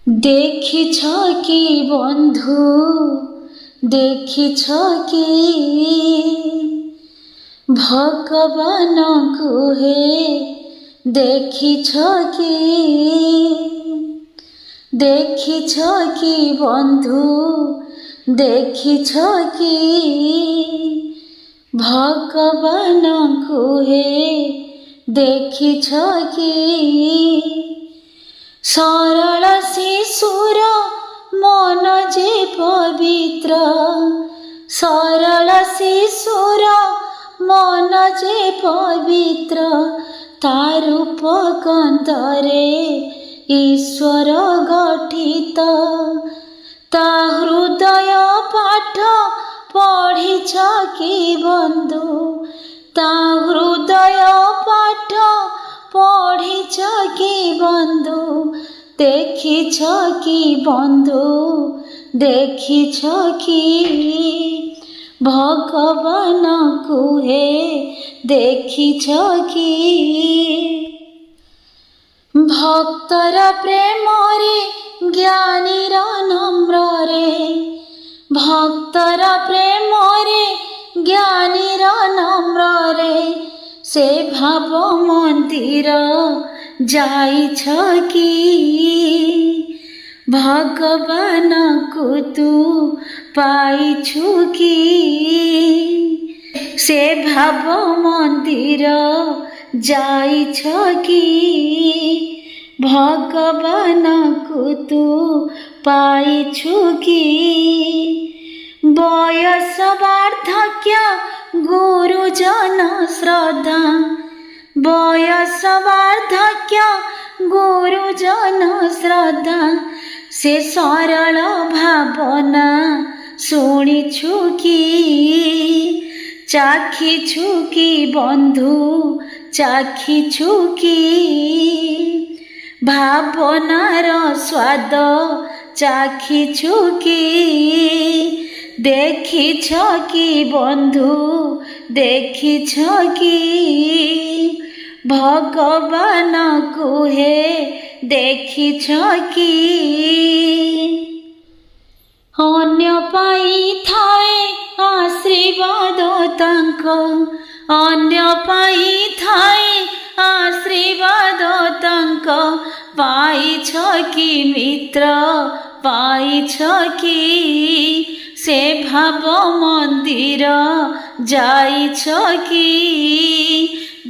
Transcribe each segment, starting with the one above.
দেখিছ কি বন্ধু, দেখিছ কি ভগবানଙ୍କୁ হে দেখিছ কি, দেখিছ কি বন্ধু, দেখিছ কি ভগবানଙ୍କୁ হে দেখিছ কি। ସରଳ ଶିଶୁର ମନ ଯେ ପବିତ୍ର, ସରଳ ଶିଶୁର ମନ ଯେ ପବିତ୍ର, ତା ରୂପ ଗନ୍ଧରେ ଈଶ୍ୱର ଗଠିତ। ତା ହୃଦୟ ପାଠ ପଢ଼ିଛ କି ବନ୍ଧୁ, ତା ହୃଦୟ ପାଠ পড়িছ কি বন্ধু, দেখিছ কি বন্ধু, দেখিছ কি ভগবানଙ୍କୁ হে দেখিছ কি। ভক্তর প্রেমরে জ্ঞানীর নম্রে, ভক্তর প্রেমরে জ্ঞানীর নম্রে, ସେ ଭାବ ମନ୍ଦିର ଯାଇଛ କି ଭଗବାନଙ୍କୁ ତୁ ପାଇଛୁ କି। ସେ ଭାବ ମନ୍ଦିର ଯାଇଛ କି ଭଗବାନଙ୍କୁ ତୁ ପାଇଛୁ କି। ବୟସ ବାର୍ଦ୍ଧକ୍ୟ ଗୁରୁଜନ ଶ୍ରଦ୍ଧା, ବୟସ ବାର୍ଦ୍ଧକ୍ୟ ଗୁରୁଜନ ଶ୍ରଦ୍ଧା, ସେ ସରଳ ଭାବନା ଶୁଣିଛୁ କି ଚାଖିଛୁ କି ବନ୍ଧୁ, ଚାଖିଛୁ କି ଭାବନାର ସ୍ୱାଦ ଚାଖିଛୁ କି। দেখিছ কি বন্ধু, দেখিছ কি ভগবানଙ୍କୁ হে দেখিছ কি। ଅନ୍ୟ ପାଇଥାଏ ଆଶୀର୍ବାଦ ତାଙ୍କ, ଅନ୍ୟ ପାଇଥାଏ ଆଶୀର୍ବାଦ ତାଙ୍କ, ପାଇଛ କି ମିତ୍ର, ପାଇଛ କି ସେ ଭାବ ମନ୍ଦିର ଯାଇଛ କି।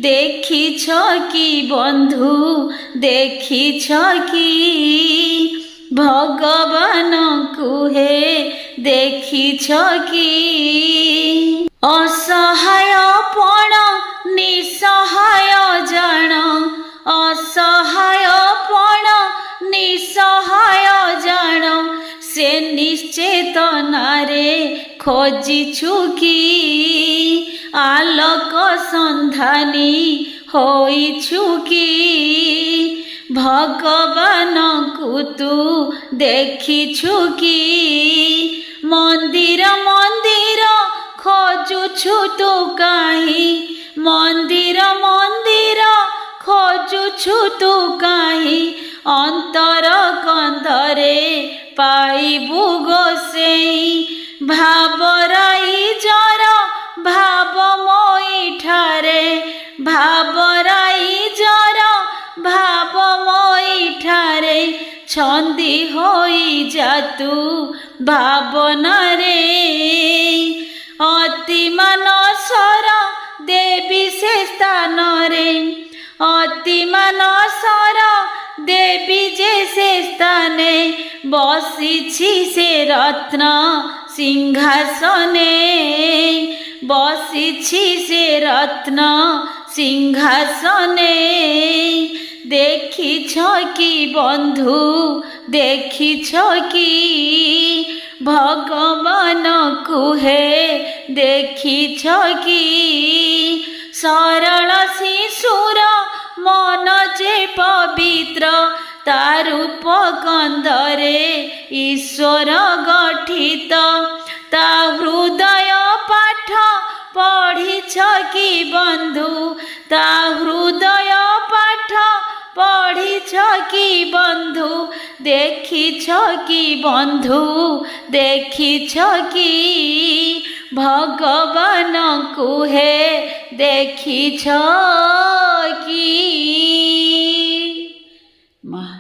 দেখিছ কি বন্ধু, দেখিছ কি ভগবানଙ୍କୁ হে দেখিছ কি। অসহায়পণ নিঃসহায় জাণ, অসহায়পণ নিঃসহায় জাণ, ସେ ନିଶ୍ଚେତନାରେ ଖୋଜିଛୁ କି ଆଲୋକ ସନ୍ଧାନୀ ହୋଇଛୁ କି ଭଗବାନଙ୍କୁ ତୁ ଦେଖିଛୁ କି। ମନ୍ଦିର ମନ୍ଦିର ଖୋଜୁଛୁ ତୁ କାହିଁ, ମନ୍ଦିର ମନ୍ଦିର ଖୋଜୁଛୁ ତୁ କାହିଁ, ଅନ୍ତର କନ୍ଦରେ ପାଇବୁ ଗୋସେଇ ଭାବରାଇ ଜର ଭାବମୟୀ ଠାରେ, ଭାବରାଇ ଜର ଭାବମୟୀ ଠାରେ, ଛନ୍ଦି ହୋଇ ଯା ତୁ ଭାବନାରେ। ଅତି ମାନସର ଦେବୀ ସେ ସ୍ଥାନରେ, ଅତି ମାନସର ଦେବୀ ଯେ ସେ ସ୍ଥାନେ, ବସିଛି ସେ ରତ୍ନ ସିଂହାସନେ, ବସିଛି ସେ ରତ୍ନ ସିଂହାସନେ। দেখিছ কি বন্ধু, দেখিছ কি ভগবানଙ୍କୁ হে দেখিছ কি। ସରଳ ଶିଶୁର ମନ ଯେ ପବିତ୍ର, ତା ରୂପ ଗନ୍ଧରେ ଈଶ୍ୱର ଗଠିତ। ତା ହୃଦୟ ପାଠ ପଢ଼ିଛ କି ବନ୍ଧୁ, ତା ହୃଦୟ ପାଠ ପଢ଼ିଛ କି ବନ୍ଧୁ, ଦେଖିଛ କି ବନ୍ଧୁ ଦେଖିଛ କି ଭଗବାନଙ୍କୁ ହେ ଦେଖିଛ